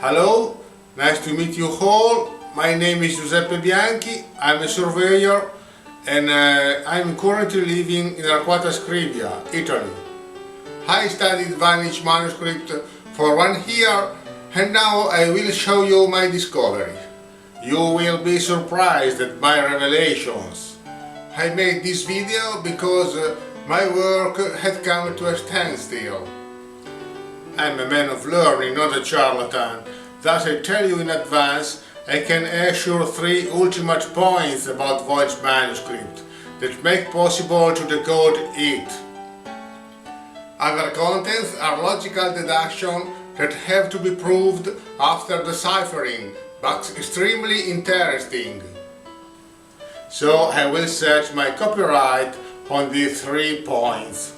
Hello, nice to meet you all. My name is Giuseppe Bianchi, I'm a surveyor and I'm currently living in Arquata Scrivia, Italy. I studied VOYNICH manuscript for 1 year and now I will show you my discovery. You will be surprised at my revelations. I made this video because my work had come to a standstill. I'm a man of learning, not a charlatan. Thus I tell you in advance, I can assure 3 ultimate points about VOYNICH manuscript that make possible to decode it. Other contents are logical deduction that have to be proved after deciphering, but extremely interesting. So I will set my copyright on these 3 points.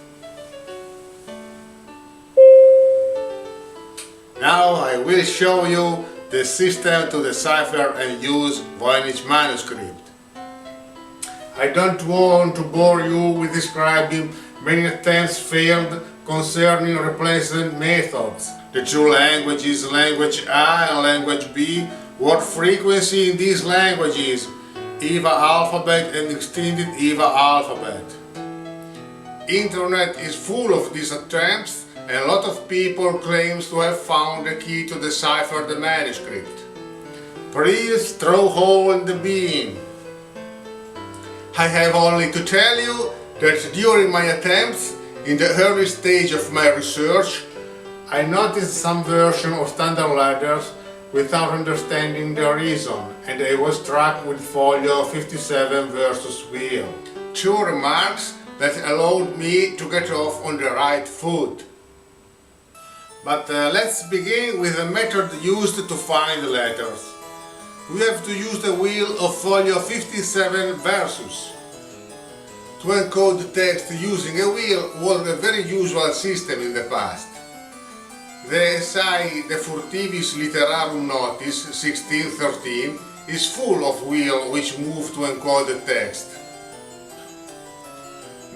Now I will show you the system to decipher and use VOYNICH manuscript. I don't want to bore you with describing many attempts failed concerning replacement methods, the 2 languages, language A and language B, word frequency in these languages, EVA alphabet and extended EVA alphabet. Internet is full of these attempts and a lot of people claims to have found the key to decipher the manuscript. Please throw hole in the beam. I have only to tell you that during my attempts, in the early stage of my research, I noticed some version of standard letters without understanding the reason, and I was struck with folio 57 versus wheel. 2 remarks that allowed me to get off on the right foot. But let's begin with the method used to find the letters. We have to use the wheel of folio 57 versus. To encode the text using a wheel was a very usual system in the past. The essay De Furtivis Literarum Notis 1613 is full of wheels which move to encode the text.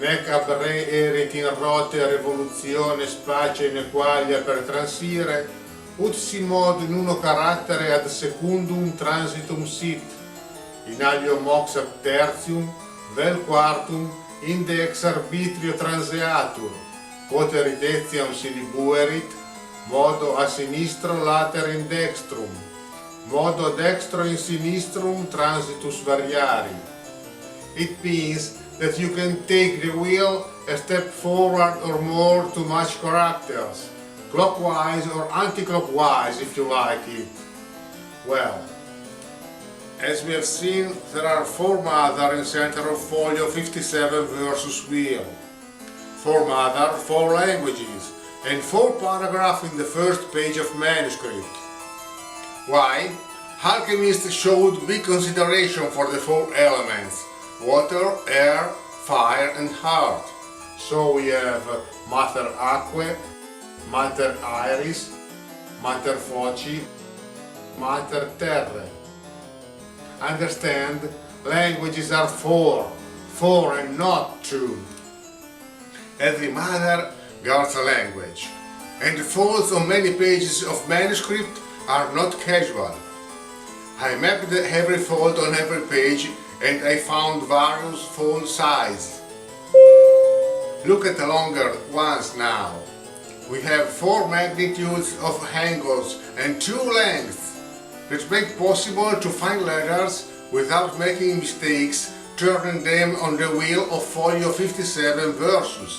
Nec ab re erit in rote revolutiones pace in equalia per transire, ut si mod in uno caractere ad secundum transitum sit, in alio mox ab tertium, vel quartum, inde ex arbitrio transeatur, quote ridetiam si libuerit, modo a sinistro later in dextrum, modo dextro in sinistrum transitus variari. It means that you can take the wheel a step forward or more to match characters, clockwise or anti-clockwise if you like it. Well, as we have seen, there are 4 mother in center of folio 57 versus wheel, 4 mother, 4 languages, and 4 paragraphs in the first page of manuscript. Why? Alchemists showed big consideration for the 4 elements: water, air, fire and heart. So we have mater aquae, mater aeris, mater foci, mater terrae. Understand, languages are 4 and not 2. Every mother guards a language, and the faults on many pages of manuscript are not casual. I mapped every fault on every page and I found various fault sizes. Look at the longer ones now. We have 4 magnitudes of angles and 2 lengths that make possible to find letters without making mistakes turning them on the wheel of folio 57 versus.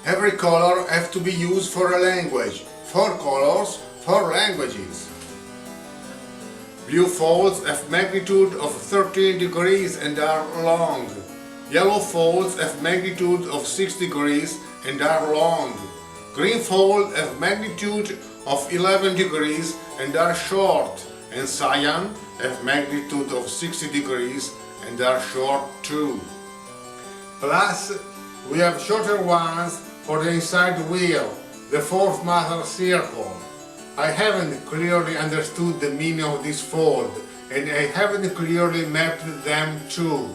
Every color has to be used for a language. 4 colors, 4 languages. Blue folds have magnitude of 13 degrees and are long. Yellow folds have magnitude of 6 degrees and are long. Green folds have magnitude of 11 degrees and are short. And cyan have magnitude of 60 degrees and are short too. Plus, we have shorter ones for the inside wheel, the 4th mother circle. I haven't clearly understood the meaning of this fold, and I haven't clearly mapped them too.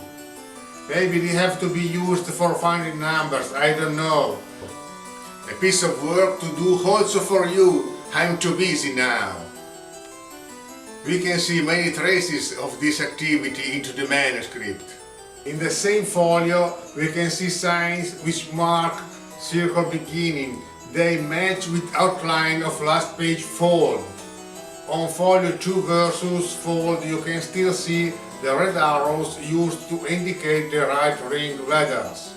Maybe they have to be used for finding numbers, I don't know. A piece of work to do also for you, I'm too busy now. we can see many traces of this activity into the manuscript. In the same folio, we can see signs which mark circle beginning. They match with outline of last page fold. On folio 2 versus fold, you can still see the red arrows used to indicate the right ring letters.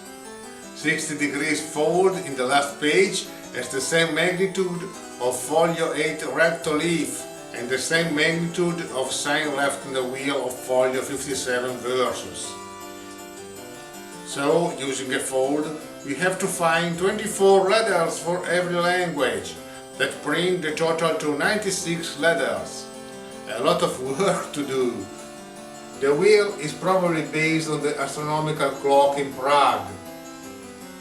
60 degrees fold in the last page has the same magnitude of folio 8 recto leaf and the same magnitude of sign left in the wheel of folio 57 versus. So, using a fold, we have to find 24 letters for every language. That bring the total to 96 letters. A lot of work to do. The wheel is probably based on the astronomical clock in Prague.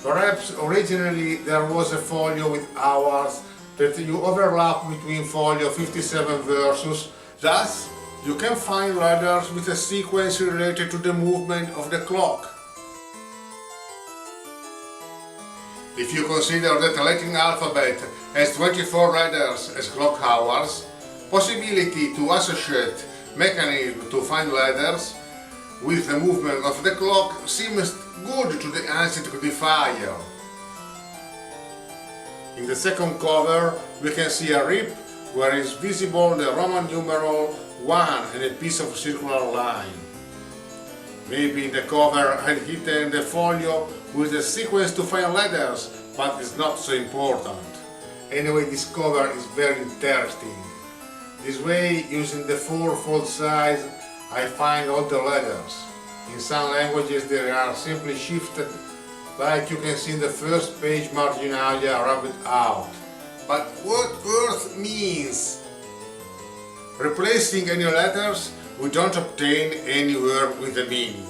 Perhaps originally there was a folio with hours that you overlap between folio 57 versus, thus you can find letters with a sequence related to the movement of the clock. If you consider that the Latin alphabet has 24 letters as clock hours, possibility to associate mechanism to find letters with the movement of the clock seems good to the ancient codifier. In the second cover we can see a rip where is visible the Roman numeral 1 and a piece of circular line. Maybe in the cover I had hidden the folio with a sequence to find letters, but it's not so important. Anyway, this cover is very interesting. This way, using the 4-fold size, I find all the letters. In some languages they are simply shifted, like you can see in the first page marginalia rubbed out. But what earth means? Replacing any letters, we don't obtain any word with a meaning.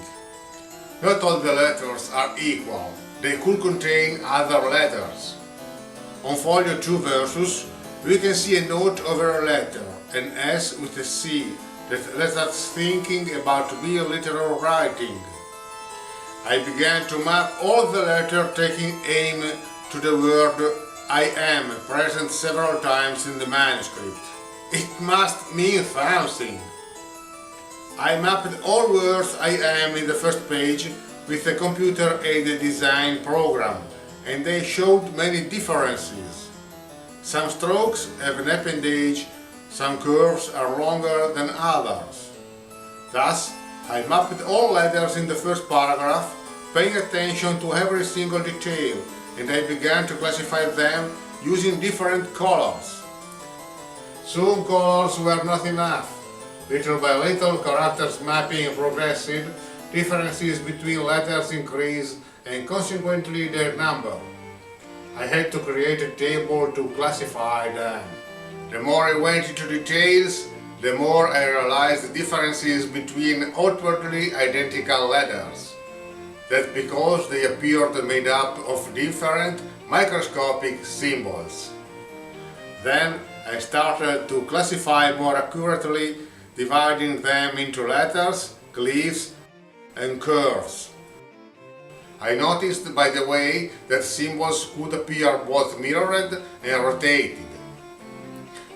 Not all the letters are equal, they could contain other letters. On folio 2 versus, we can see a note over a letter, an S with a C, that lets us thinking about biliteral writing. I began to map all the letters taking aim to the word I am, present several times in the manuscript. It must mean something. I mapped all words I am in the first page with a computer-aided design program, and they showed many differences. Some strokes have an appendage, some curves are longer than others. Thus, I mapped all letters in the first paragraph, paying attention to every single detail, and I began to classify them using different colors. Soon colors were not enough. Little by little, characters mapping progressed, differences between letters increased, and consequently their number. I had to create a table to classify them. The more I went into details, the more I realized the differences between outwardly identical letters. That's because they appeared made up of different microscopic symbols. Then I started to classify more accurately, dividing them into letters, glyphs, and curves. I noticed, by the way, that symbols could appear both mirrored and rotated.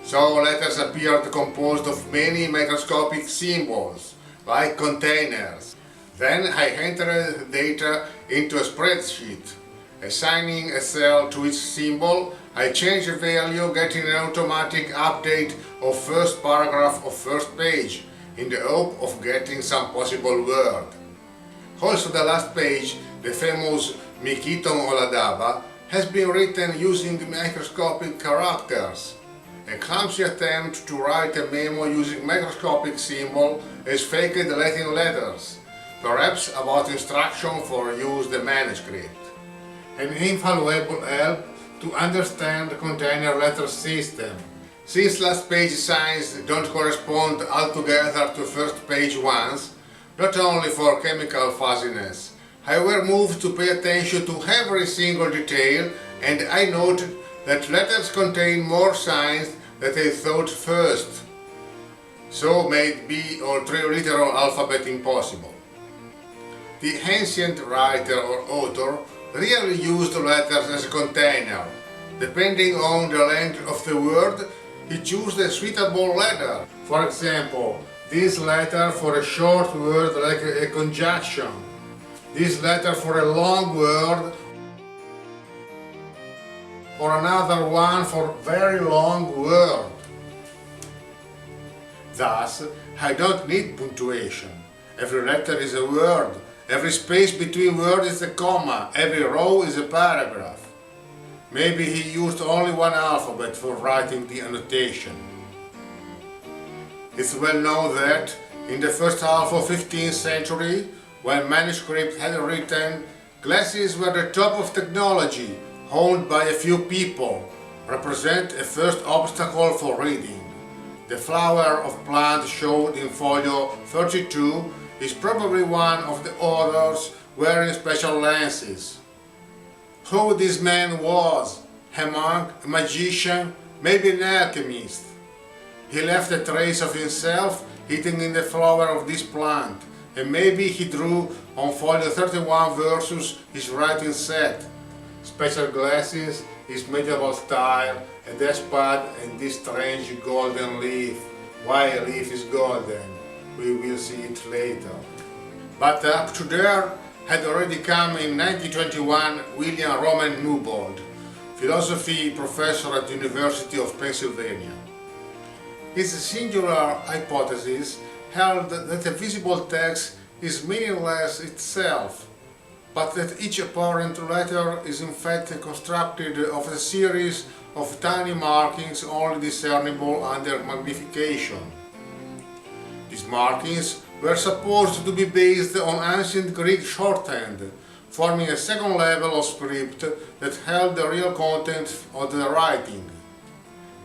So letters appeared composed of many microscopic symbols, like containers. Then I entered data into a spreadsheet. Assigning a cell to each symbol, I changed the value, getting an automatic update of first paragraph of first page, in the hope of getting some possible word. Also the last page, the famous Mikiton Oladaba, has been written using microscopic characters. A clumsy attempt to write a memo using microscopic symbol as faked Latin letters, perhaps about instruction for use the manuscript. An invaluable help to understand the container letter system. Since last page signs don't correspond altogether to first page ones, not only for chemical fuzziness, I were moved to pay attention to every single detail, and I noted that letters contain more signs than I thought first, so made B or triliteral alphabet impossible. The ancient writer or author really used letters as a container. Depending on the length of the word, he chose a suitable letter. For example, this letter for a short word like a conjunction, this letter for a long word, or another one for very long word. Thus, I don't need punctuation. Every letter is a word, every space between words is a comma, every row is a paragraph. Maybe he used only one alphabet for writing the annotation. It's well known that in the first half of 15th century, when manuscript had written, glasses were the top of technology, owned by a few people, represent a first obstacle for reading. The flower of plant showed in folio 32 is probably one of the authors wearing special lenses. Who this man was? A monk, a magician, maybe an alchemist. He left a trace of himself hidden in the flower of this plant, and maybe he drew on folio 31 versus his writing set. Special glasses, his medieval style, a dashpad and this strange golden leaf. Why a leaf is golden? We will see it later. But up to there had already come in 1921 William Roman Newbold, philosophy professor at the University of Pennsylvania. His singular hypothesis held that a visible text is meaningless itself, but that each apparent letter is in fact constructed of a series of tiny markings only discernible under magnification. These markings were supposed to be based on ancient Greek shorthand, forming a second level of script that held the real content of the writing.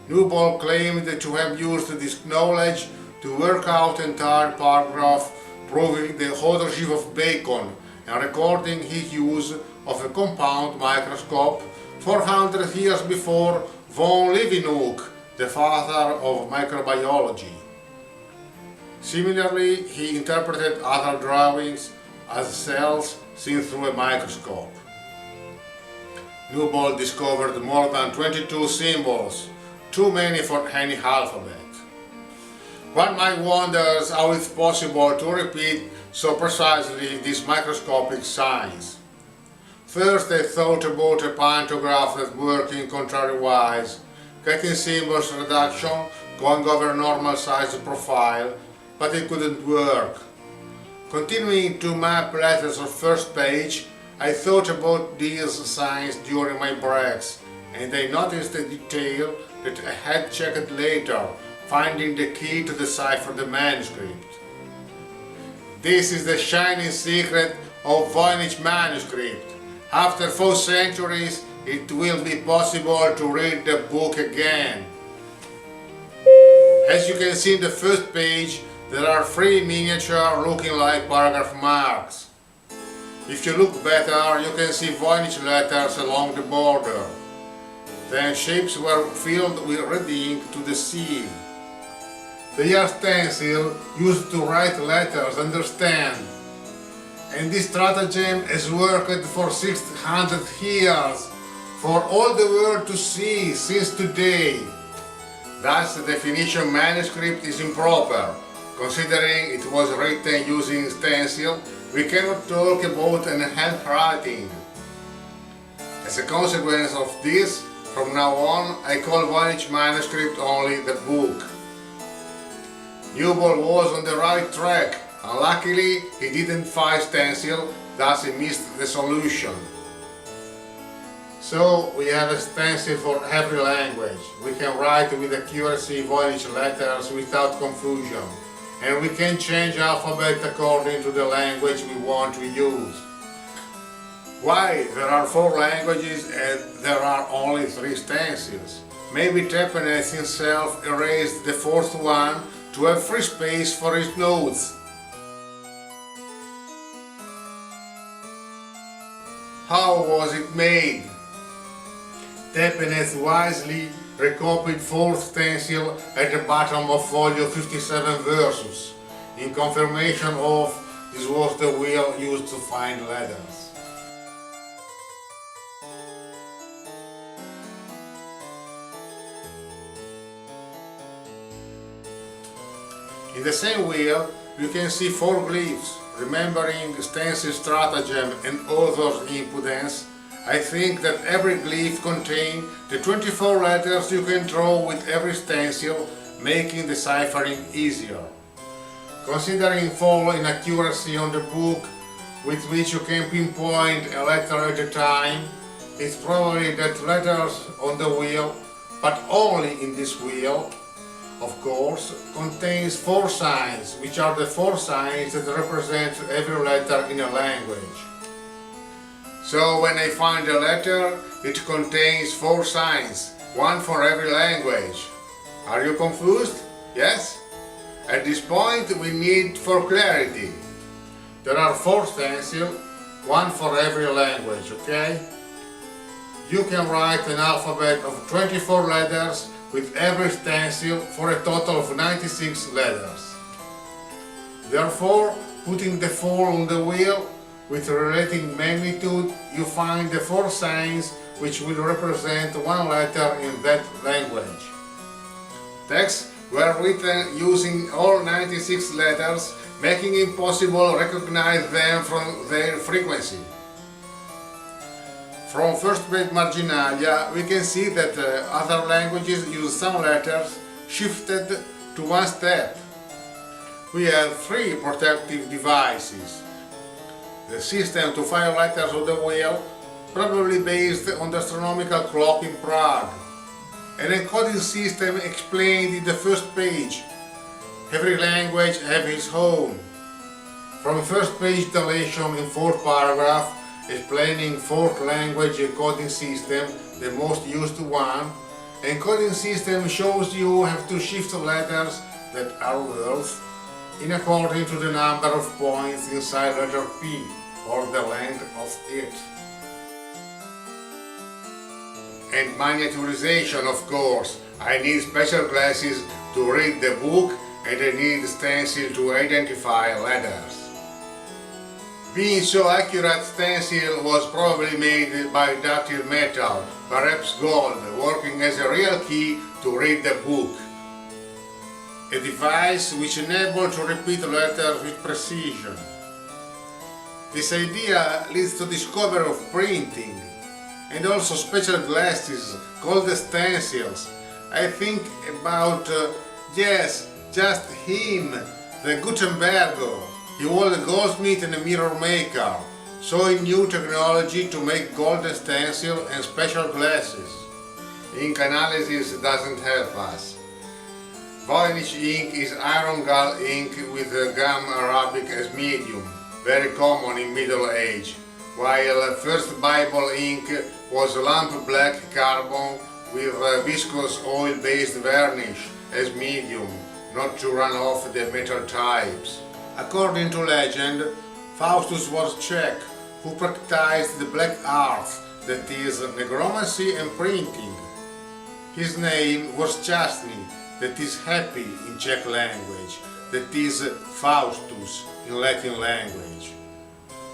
Newbold claimed to have used this knowledge to work out entire paragraph, proving the authorship of Bacon and recording his use of a compound microscope 400 years before von Leeuwenhoek, the father of microbiology. Similarly, he interpreted other drawings as cells seen through a microscope. Newbold discovered more than 22 symbols, too many for any alphabet. One might wonder how it's possible to repeat so precisely these microscopic signs. First they thought about a pantograph that working contrariwise, getting symbols reduction, going over normal size profile, but it couldn't work. Continuing to map letters of first page, I thought about these signs during my breaks, and I noticed a detail that I had checked later, finding the key to decipher the manuscript. This is the shining secret of Voynich manuscript. After 4 centuries, it will be possible to read the book again. As you can see in the first page, there are 3 miniatures looking like paragraph marks. If you look better, you can see Voynich letters along the border. Then shapes were filled with red ink to deceive. They are stencils used to write letters, understand? And this stratagem has worked for 600 years, for all the world to see since today. Thus the definition manuscript is improper. Considering it was written using stencil, we cannot talk about an handwriting. As a consequence of this, from now on, I call Voynich manuscript only the book. Newbold was on the right track. Unluckily, he didn't find stencil, thus he missed the solution. So we have a stencil for every language. We can write with accuracy Voynich letters without confusion, and we can change alphabet according to the language we want to use. Why there are 4 languages and there are only 3 stencils? Maybe Tepenece himself erased the 4th one to have free space for his notes. How was it made? Tepenece wisely recopied 4th stencil at the bottom of folio 57 versus, in confirmation of this was the wheel used to find letters. In the same wheel, you can see 4 glyphs. Remembering stencil stratagem and author's impudence, I think that every glyph contains the 24 letters you can draw with every stencil, making deciphering easier. Considering full inaccuracy on the book, with which you can pinpoint a letter at a time, it's probably that letters on the wheel, but only in this wheel, of course, contains 4 signs, which are the 4 signs that represent every letter in a language. So when I find a letter, it contains 4 signs, one for every language. Are you confused? Yes? At this point we need for clarity. There are 4 stencils, one for every language, okay? You can write an alphabet of 24 letters with every stencil for a total of 96 letters. Therefore, putting the 4 on the wheel with a relating magnitude, you find the 4 signs which will represent one letter in that language. Texts were written using all 96 letters, making it possible to recognize them from their frequency. From first page marginalia, we can see that other languages use some letters shifted to one step. We have 3 protective devices. The system to 5 letters on the wheel, probably based on the astronomical clock in Prague. An encoding system explained in the first page. Every language has its own. From first page deletion in 4th paragraph, explaining 4th language encoding system, the most used one, encoding system shows you have to shift letters that are words in according to the number of points inside letter P, or the length of it. And miniaturization, of course. I need special glasses to read the book, and I need stencil to identify letters. Being so accurate, stencil was probably made by ductile metal, perhaps gold, working as a real key to read the book. A device which enables to repeat letters with precision. This idea leads to discovery of printing, and also special glasses called stencils. I think about, yes, just him, the Gutenbergo. He was a goldsmith and a mirror maker, so he knew technology to make golden stencil and special glasses. Ink analysis doesn't help us. Voynich ink is iron gall ink with gum arabic as medium, very common in Middle Age, while first Bible ink was lamp black carbon with viscous oil-based varnish as medium, not to run off the metal types. According to legend, Faustus was Czech, who practiced the black arts, that is, necromancy and printing. His name was Chastny, that is happy in Czech language, that is Faustus in Latin language.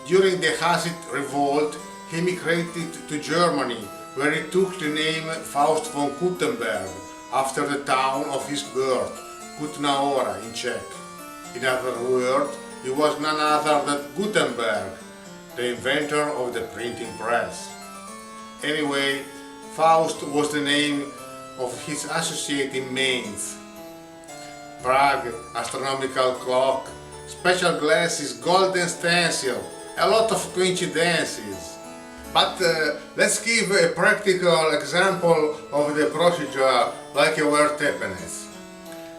During the Hussite revolt, he emigrated to Germany, where he took the name Faust von Kuttenberg, after the town of his birth, Kutna Hora in Czech. In other words, he was none other than Gutenberg, the inventor of the printing press. Anyway, Faust was the name of his associate in Mainz. Prague, astronomical clock, special glasses, golden stencil, a lot of coincidences. But let's give a practical example of the procedure like a word tepenece.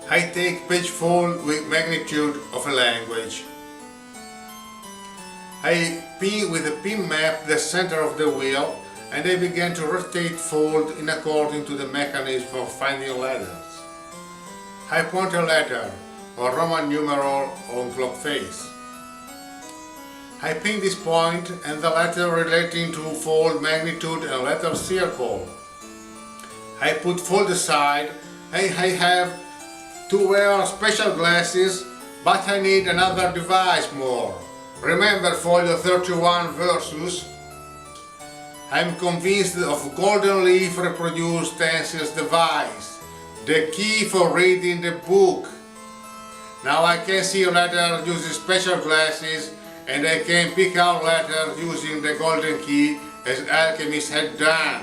I take page fold with magnitude of a language. I pin with a pin map the center of the wheel, and I begin to rotate fold in according to the mechanism for finding letters. I point a letter or Roman numeral on clock face. I pin this point and the letter relating to fold magnitude and letter circle. I put fold aside and I have to wear special glasses, but I need another device more. Remember folio 31 versus? I'm convinced of golden leaf reproduced stencils device, the key for reading the book. Now I can see letters using special glasses, and I can pick out letters using the golden key as Alchemist had done.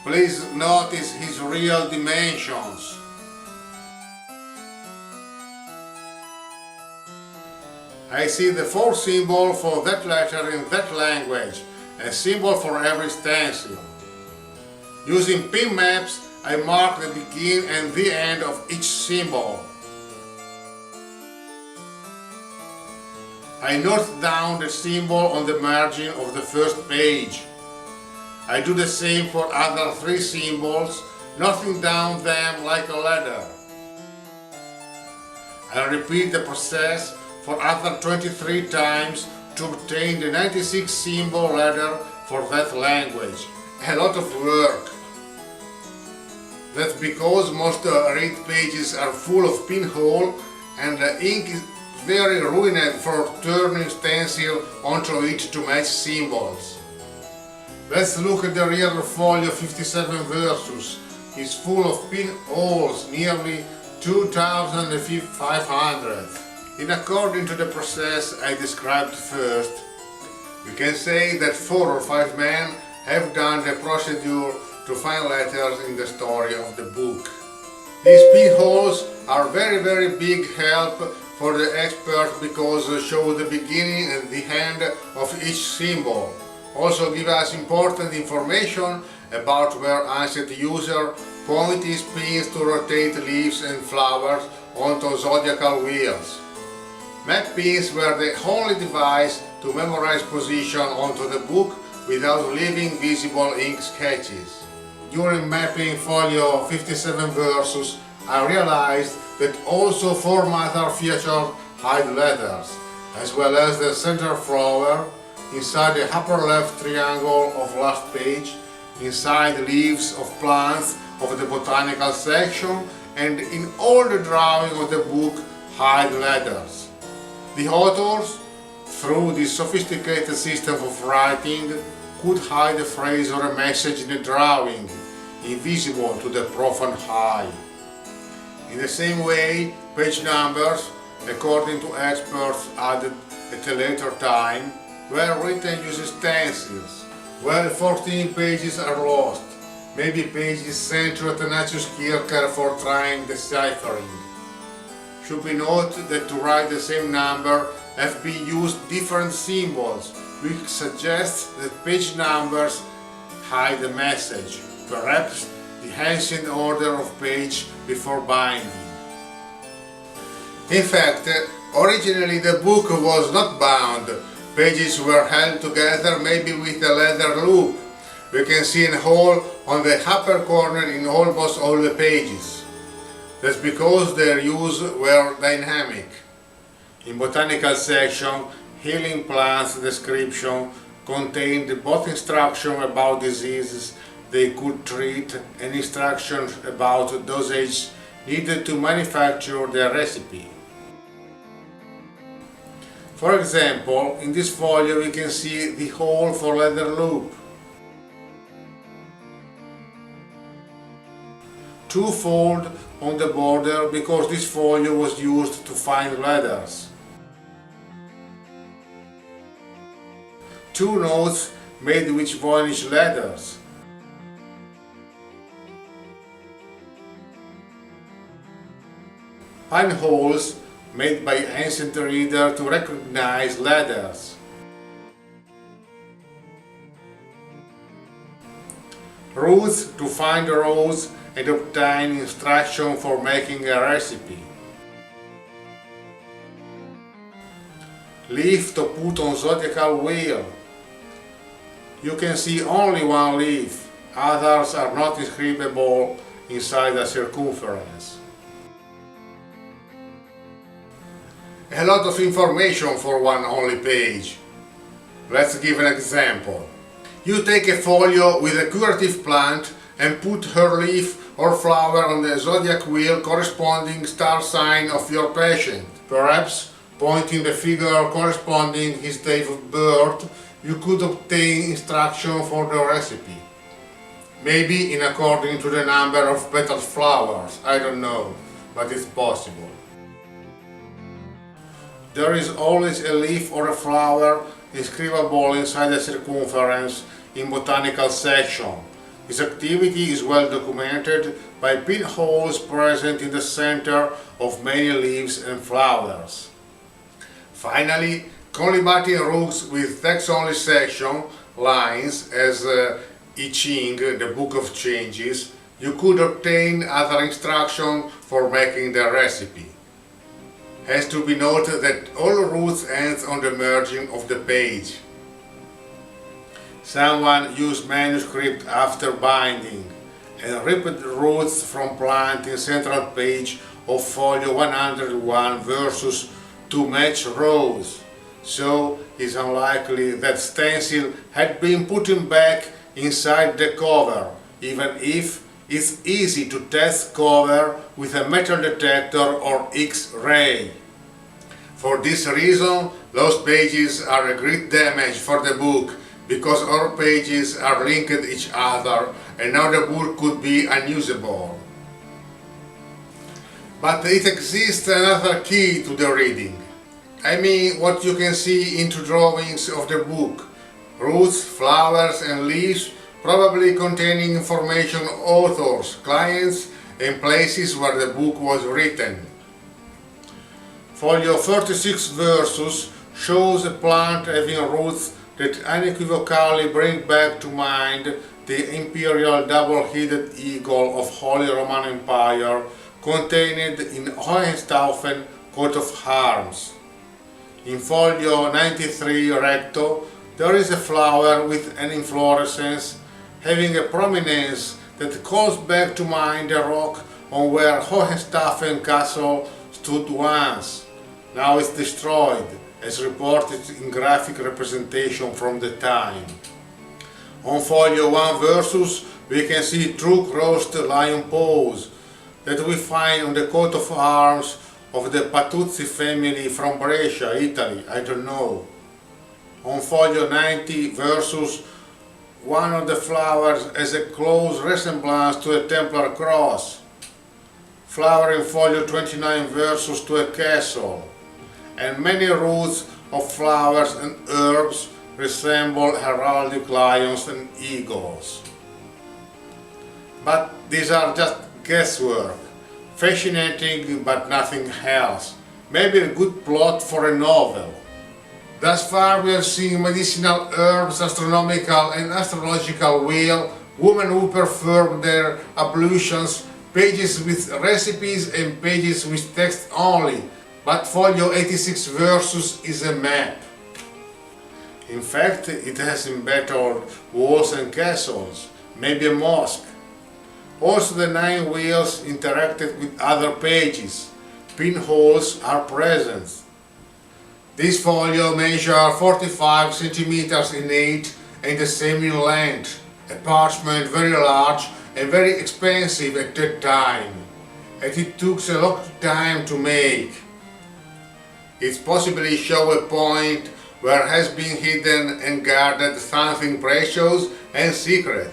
Please notice his real dimensions. I see the 4 symbol for that letter in that language, a symbol for every stencil. Using pin maps, I mark the begin and the end of each symbol. I note down the symbol on the margin of the first page. I do the same for other 3 symbols, noting down them like a ladder. I repeat the process for other 23 times to obtain the 96 symbol ladder for that language. A lot of work. That's because most read pages are full of pinhole and the ink is very ruined for turning stencil onto it to match symbols. Let's look at the real folio 57 versus. It's full of pinholes, nearly 2,500. In according to the process I described first, you can say that 4 or 5 men have done the procedure to find letters in the story of the book. These pinholes are very big help for the expert because they show the beginning and the end of each symbol. Also give us important information about where ancient user point his pins to rotate leaves and flowers onto zodiacal wheels. Map pins were the only device to memorize position onto the book without leaving visible ink sketches. During mapping folio 57 versus, I realized that also 4 other featured hide letters, as well as the center flower, inside the upper left triangle of last page, inside leaves of plants of the botanical section, and in all the drawing of the book hide letters. The authors, through this sophisticated system of writing, could hide a phrase or a message in the drawing, invisible to the profane eye. In the same way, page numbers, according to experts added at a later time, were written using stencils. Well, 14 pages are lost, maybe pages sent to Athanasius Kircher for trying deciphering. Should be noted that to write the same number have been used different symbols, which suggests that page numbers hide a message, perhaps the ancient order of page before binding. In fact, originally the book was not bound. Pages were held together, maybe with a leather loop. We can see a hole on the upper corner in almost all the pages. That's because their use were dynamic. In botanical section, healing plants description contained both instruction about diseases they could treat and instructions about dosage needed to manufacture their recipe. For example, in this folio we can see the hole for leather loop. 2-fold on the border because this folio was used to find letters. 2 notes made with Voynich letters. Pinholes made by ancient reader to recognize letters. Roots to find rows and obtain instruction for making a recipe. Leaf to put on zodiacal wheel. You can see only one leaf, others are not inscribable inside a circumference. A lot of information for one only page. Let's give an example. You take a folio with a curative plant and put her leaf or flower on the zodiac wheel corresponding star sign of your patient. Perhaps, pointing the figure corresponding his date of birth, you could obtain instruction for the recipe. Maybe in according to the number of petal flowers, I don't know, but it's possible. there is always a leaf or a flower inscribable inside a circumference in botanical section. This activity is well documented by pinholes present in the center of many leaves and flowers. Finally, collimating rules with text-only section lines as I Ching, the Book of Changes, you could obtain other instructions for making the recipe. Has to be noted that all rules end on the margin of the page. Someone used manuscript after binding and ripped roots from plant in central page of folio 101 versus to match rows, so it's unlikely that stencil had been put back inside the cover, even if it's easy to test cover with a metal detector or X-ray. For this reason, those pages are a great damage for the book, because all pages are linked each other and now the book could be unusable. But it exists another key to the reading. I mean what you can see into drawings of the book. Roots, flowers and leaves probably containing information on authors, clients and places where the book was written. Folio 36 versus shows a plant having roots that unequivocally bring back to mind the imperial double-headed eagle of Holy Roman Empire contained in Hohenstaufen coat of arms. In folio 93 recto there is a flower with an inflorescence having a prominence that calls back to mind the rock on where Hohenstaufen castle stood once. Now it's destroyed, as reported in graphic representation from the time. On folio 1 versus we can see true crossed lion pose that we find on the coat of arms of the Patuzzi family from Brescia, Italy, I don't know. On folio 90 versus one of the flowers has a close resemblance to a Templar cross. Flower in folio 29 versus to a castle. And many roots of flowers and herbs resemble heraldic lions and eagles. But these are just guesswork, fascinating but nothing else, maybe a good plot for a novel. Thus far we have seen medicinal herbs, astronomical and astrological wheel, women who perform their ablutions, pages with recipes and pages with text only, but folio 86 versus is a map. In fact, it has embattled walls and castles, maybe a mosque. Also the 9 wheels interacted with other pages. Pinholes are present. This folio measures 45 centimeters in height and the same in length. A parchment very large and very expensive at that time, and it took a long time to make. It possibly shows a point where has been hidden and guarded something precious and secret.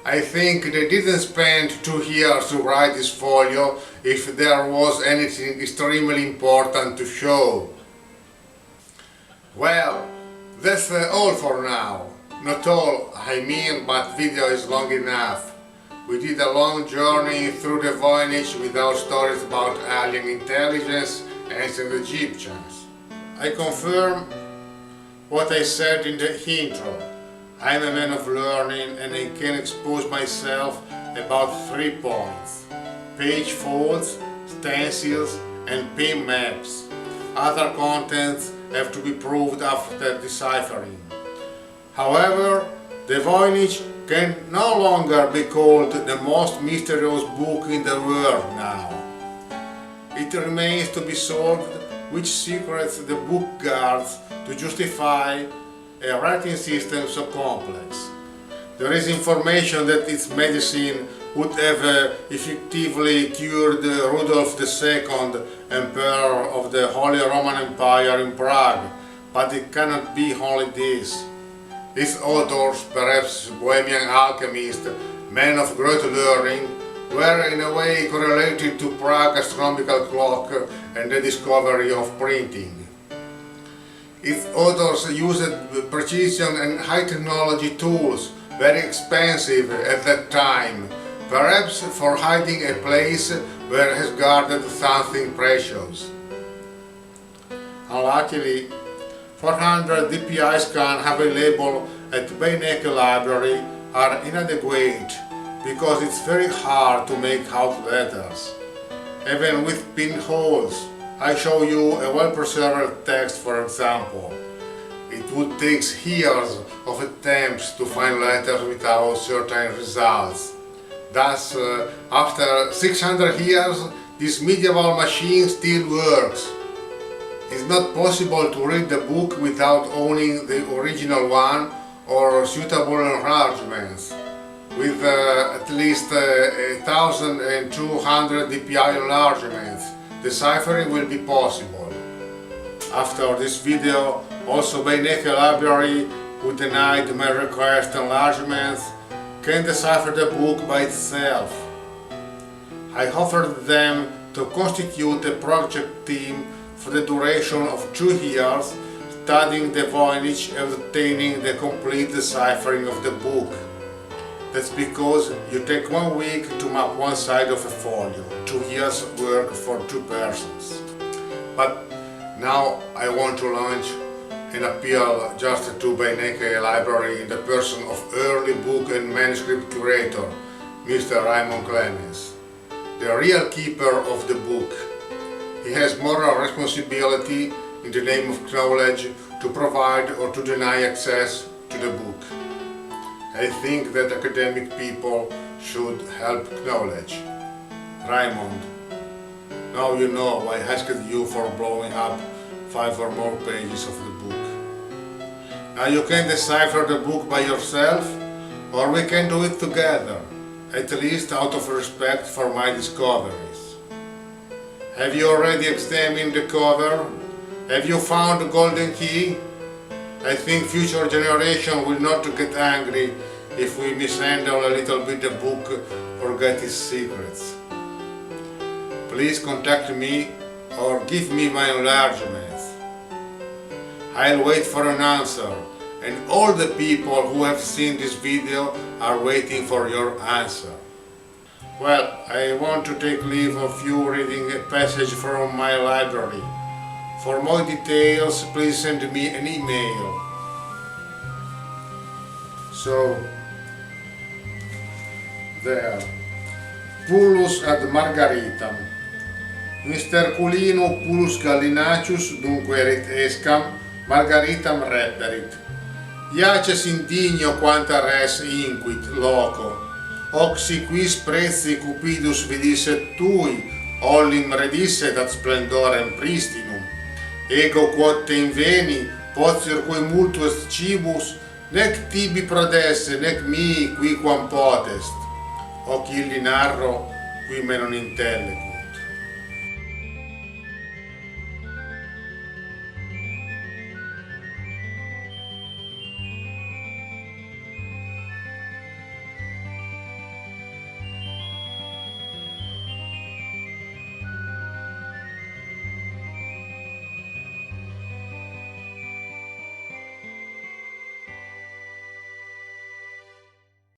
I think they didn't spend 2 years to write this folio if there was anything extremely important to show. Well, that's all for now. Not all, I mean, but video is long enough. We did a long journey through the Voynich without stories about alien intelligence, ancient Egyptians. I confirm what I said in the intro. I'm a man of learning and I can expose myself about 3 points: page folds, stencils and pin maps. Other contents have to be proved after deciphering. However, the Voynich can no longer be called the most mysterious book in the world now. It remains to be solved which secrets the book guards to justify a writing system so complex. There is information that its medicine would have effectively cured Rudolf II, Emperor of the Holy Roman Empire in Prague, but it cannot be only this. These authors, perhaps Bohemian alchemists, men of great learning, were in a way correlated to Prague astronomical clock and the discovery of printing. Its authors used precision and high technology tools, very expensive at that time, perhaps for hiding a place where has guarded something precious. Unluckily, 400 DPI scans available at VOYNICH Library are inadequate because it's very hard to make out letters, even with pinholes. I show you a well-preserved text, for example. It would take years of attempts to find letters without certain results. Thus, after 600 years, this medieval machine still works. It's not possible to read the book without owning the original one or suitable enlargements. With at least 1,200 DPI enlargements, deciphering will be possible. After this video, also VOYNICH Library, who denied my request enlargements, can decipher the book by itself. I offered them to constitute a project team for the duration of 2 years, studying the Voynich and obtaining the complete deciphering of the book. That's because you take 1 week to map one side of a folio, 2 years work for 2 persons. But now I want to launch an appeal just to VOYNICH Library in the person of early book and manuscript curator, Mr. Raymond Clemens, the real keeper of the book. He has moral responsibility in the name of knowledge to provide or to deny access to the book. I think that academic people should help knowledge. Raymond, now you know I asked you for blowing up 5 or more pages of the book. Now you can decipher the book by yourself, or we can do it together, at least out of respect for my discoveries. Have you already examined the cover? Have you found the golden key? I think future generation will not get angry if we mishandle a little bit the book or get its secrets. Please contact me or give me my enlargements. I'll wait for an answer, and all the people who have seen this video are waiting for your answer. Well, I want to take leave of you reading a passage from my library. For more details, please send me an email. So, there. Pullus ad Margaritam. In sterculino pullus gallinacius, dunque erit escam, Margaritam reperit. Iaces indigno quanta res inquit loco, oxi quis prezi cupidus vidisset tui, ollim redisset ad splendorem pristinum, ego quod te inveni, potior cui multo est cibus, nec tibi prodesse, nec mii qui quam potest, hoc illi narro, qui me non intellegut.